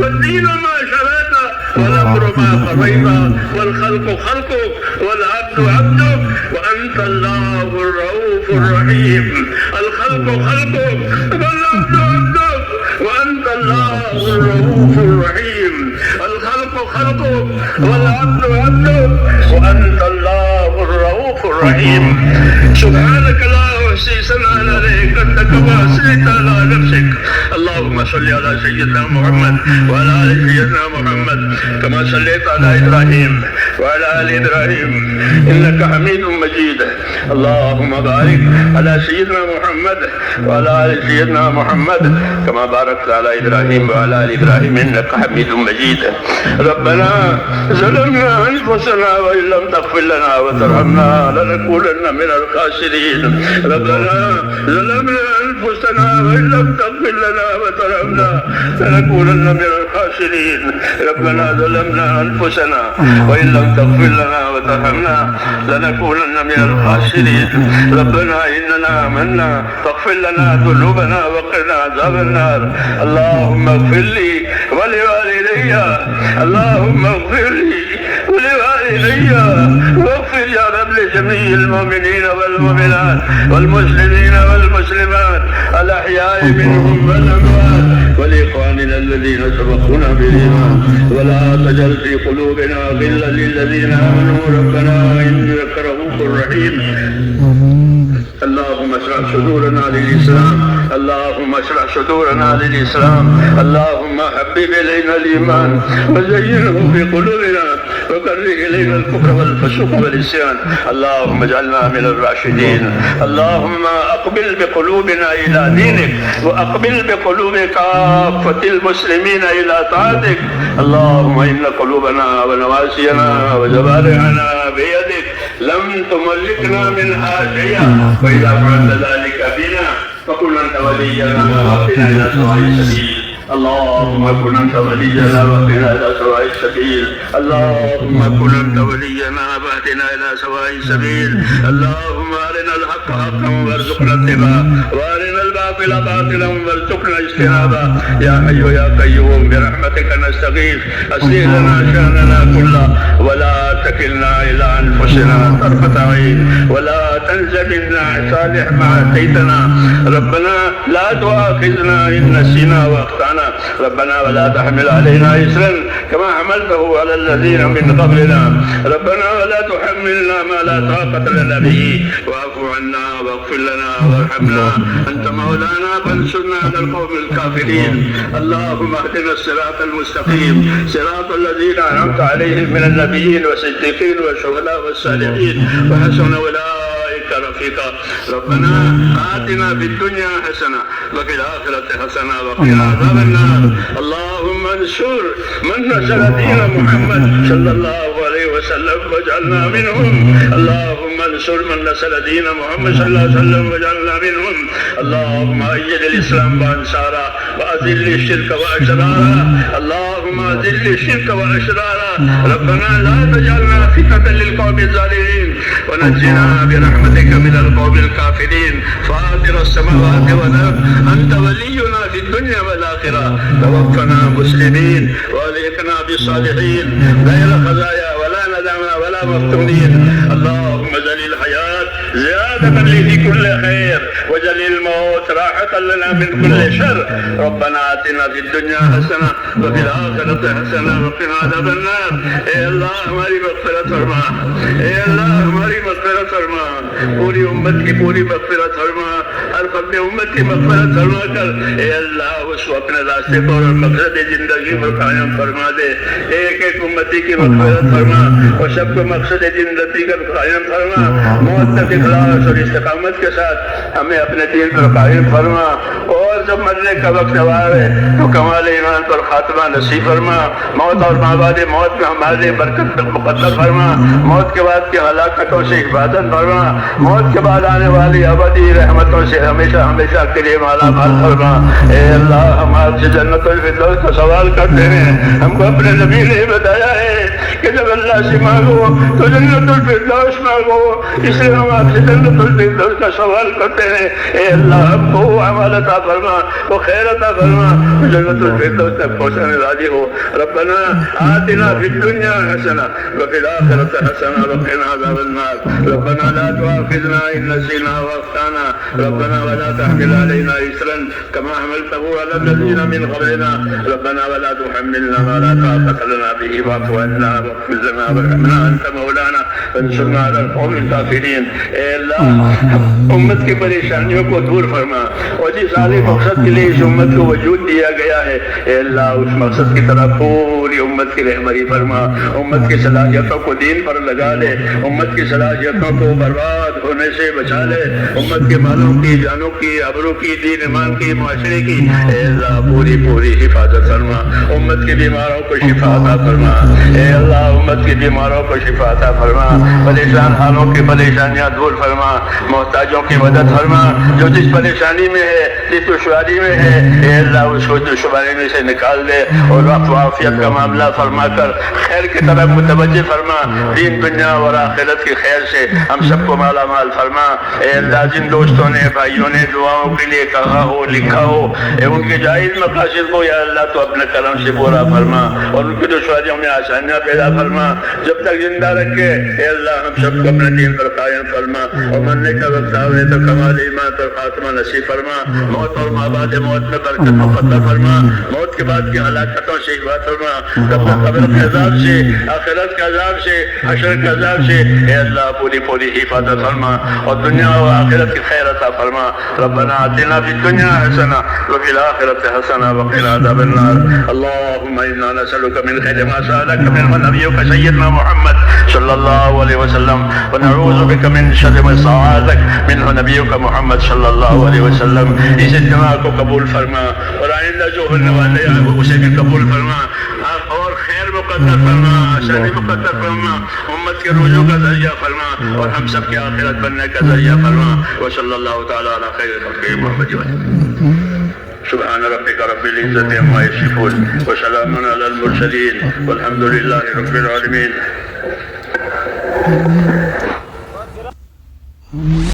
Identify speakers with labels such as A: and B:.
A: والدين ما شرعت والأمر ما قضيت والخلق خلقك والعبد عبدك وأنت الله الرؤوف الرحيم. الخلق خلقك والعبد عبدك وأنت الله الرؤوف الرحيم. الخلق خلقك والعبد عبدك وأنت الله الرؤوف الرحيم. سبحانك لا أحصي ثناء عليك أنت كما أثنيت على نفسك. اللهم صل على سيدنا محمد وعلى آل سيدنا محمد كما صليت على إبراهيم وعلى آل إبراهيم إنك حميد مجيد. اللهم بارك على سيدنا محمد وعلى آل سيدنا محمد كما باركت على إبراهيم وعلى آل إبراهيم إنك حميد مجيد. ربنا ظلمنا أنفسنا وإن لم تغفر لنا وترحمنا لنكونن من الخاسرين. ربنا ظلمنا أنفسنا وإن لم تغفر لنا وترحمنا لنكونن من الخاسرين. ربنا ظلمنا أنفسنا وإن لم تغفر لنا وترحمنا لنكونن من الخاسرين. ربنا إننا آمنا فاغفر لنا ذنوبنا وقنا عذاب النار. اللهم اغفر لي ولوالدي، اللهم اغفر لي ولوالدي واغفر يا رب لجميع المؤمنين والمؤمنات والمسلمين والمسلمات الأحياء منهم والأموات ولإخواننا الذين سبقونا بالإيمان ولا تجعل في قلوبنا غلا للذين آمنوا ربنا إنك رؤوف رحيم. اللهم اشرح صدورنا للإسلام، اللهم اشرح صدورنا للإسلام. اللهم حبب إلينا الإيمان وزينه في قلوبنا وكره إلينا الكفر والفسوق والعصيان. اللهم اجعلنا من الراشدين. اللهم أقبل بقلوبنا إلى دينك وأقبل بقلوب كافة المسلمين إلى طاعتك. اللهم إن قلوبنا ونواسينا وجوارحنا بيدك لم تملكنا منها شيئا وإذا فعلت ذلك بنا فكن أنت ولينا واهدنا إلى سواء السبيل. اللهم كن أنت ولينا واهدنا إلى سواء السبيل. اللهم كن أنت ولينا واهدنا إلى سواء السبيل. اللهم أرنا الحق حقا وارزقنا اتباعه وأرنا الباطل باطلا وارزقنا اجتنابه. يا حي يا قيوم برحمتك نستغيث أصلح لنا شأننا كله ولا تكلنا إلى أنفسنا طرفة عين ولا تنزل منا صالح ما أتيتنا. ربنا لا تؤاخذنا إن نسينا وأخطأنا. ربنا ولا تحمل علينا إصرا كما حملته على الذين من قبلنا. ربنا ولا تحملنا ما لا طاقة لنا به واعف عنا واغفر لنا وارحمنا أنت مولانا مولانا فانصرنا على القوم الكافرين. اللهم اهدنا الصراط المستقيم صراط الذين أنعمت عليهم من النبيين والصديقين والشهداء والصالحين وحسن أولئك رفيقا. ربنا آتنا في الدنيا حسنة وفي الآخرة حسنة وقنا عذاب النار. اللهم انصر من نصر دين محمد صلى الله عليه وسلم واجعلنا منهم. اللهم انصر من نصر دين محمد صلى الله عليه وسلم واجعلنا منهم. اللهم أيد الإسلام وأنصاره وأذل الشرك وأشراره. اللهم أذل الشرك وأشراره. ربنا لا تجعلنا فتنة للقوم الظالمين ونجنا برحمتك من القوم الكافرين. فاطر السماوات والأرض أنت ولينا في الدنيا والآخرة. توفنا مسلمين وألحقنا بالصالحين غير خزايا ولا ندامة ولا مفتونين. اللهم اجعل الحياة زيادة لي في كل خير واجعل الموت راحة لنا من كل شر. ربنا آتنا في الدنيا حسنة وفي الآخرة حسنة وقنا عذاب النار. اے اللہ ہماری مغفرت فرما. اے اللہ ہماری مغفرت فرما. پوری امت کی پوری مغفرت فرما. ہر فرد امت کی مغفرت فرما کر اے اللہ اس کو اپنے راستے پر اور مقصد زندگی پر قائم فرما دے. ایک ایک امتی کی مغفرت فرما اور سب کو مقصد زندگی کا قائم فرما. موت تک اخلاص اور استقامت کے ساتھ ہمیں اپنے دین پر قائم فرما. اور جب مرنے کا وقت آئے تو کمال ایمان پر خاتمہ نصیب فرما. موت اور بعد موت میں ہمارے برکت مقدر فرما. موت کے بعد کی ہلاکتوں سے حفاظت فرما. موت کے بعد آنے والی ابدی رحمتوں سے ہمیشہ ہمیشہ کے لیے مالا مال فرما. اے اللہ ہم آپ سے جنت الفردوس کا سوال کرتے ہیں. ہم کو اپنے نبی نے بتایا ہے کہ جب اللہ سے مانگو تو جنت الفردوس مانگو. اس لیے ہم آپ سے جنت الفردوس کا سوال کرتے ہیں. اے اللہ ہم کو عمل عطا فرما, وہ خیر عطا فرما, جنت الفردوس تک پہنچانے راضی ہو. ربنا آتنا فی الدنیا حسنہ وفی الآخرۃ حسنہ وقنا عذاب النار. ربنا لا تؤاخذنا إن نسينا وأخطأنا. ربنا ولا تحمل علينا إصرا كما حملته على الذين من قبلنا. ربنا ولا تحملنا ما لا طاقة لنا به واعف عنا واغفر لنا وارحمنا أنت مولانا فانصرنا على القوم الكافرين. اے اللہ امت کی پریشانیوں کو دور فرما اور جس عالی مقصد کے لیے اس امت کو وجود دیا گیا ہے اے اللہ اس مقصد کی طرف پوری امت کی رہبری فرما. امت کی صلاحیتوں کو دین پر لگا لے. امت کی صلاحیتوں کو برباد ہونے سے بچا لے. امت کے مالوں کی, جانوں کی, ابروں کی, دین ایمان کی, معاشرے کی اے اللہ پوری پوری حفاظت فرما. امت کے بیماروں کو شفا عطا فرما. اے اللہ امت کے بیماروں کو شفا عطا فرما. پریشان حالوں کی پریشانیاں دور فرما. محتاجوں کی مدد فرما. جو جس پریشانی میں ہے, جس دشواری میں ہے اے اللہ اس کو دشواری میں سے نکال دے اور عافیت کا معاملہ فرما کر خیر کی طرف متوجہ فرما. دین دنیا اور آخرت کی خیر سے ہم سب کو مالا مال فرما. اے اللہ جن دوستوں نے بھائیوں نے دعاؤں کے لیے کہا ہو لکھا ہو اے ان کے جائز مقاصد کو یا اللہ تو اپنے کرم سے پورا فرما اور ان کی دشواریوں میں آسانیاں پیدا فرما. جب تک زندہ رکھے اے اللہ ہم سب کو اپنے دین پر قائم فرما اور مرنے کا وقت آئے تو کمال ایمان پر خاتمہ نصیب فرما. موت اور بعد موت میں برکت مقدر فرما. موت کے بعد کی ہلاکتوں سے حفاظت فرما. قبر کے عذاب سے, آخرت کے عذاب سے, حشر کے عذاب سے اے اللہ پوری پوری حفاظت فرما اور دنیا و آخرت کی خیر عطا فرما. ربنا آتنا فی الدنیا حسنہ وفی الآخرۃ حسنہ وقنا عذاب النار. اللهم انا نسألك من خير ما سألك منه نبيك سيدنا محمد صلى الله عليه وسلم ونعوذ بك من شر ما استعاذك منه نبيك محمد صلى الله عليه وسلم. اس اجتماع کو قبول فرما اور آئندہ جو ہونے والے ہیں وہ اسے بھی قبول فرما اور خیر مقدر فرما, آسانی مقدر فرما, امت کے رجوع کا ذریعہ فرما اور ہم سب کے آخرت بننے کا ذریعہ فرما. وصلی اللہ تعالی علی خیر خلق محمد. سبحان ربك رب العزة عما يصفون وسلام على المرسلين والحمد لله رب العالمين.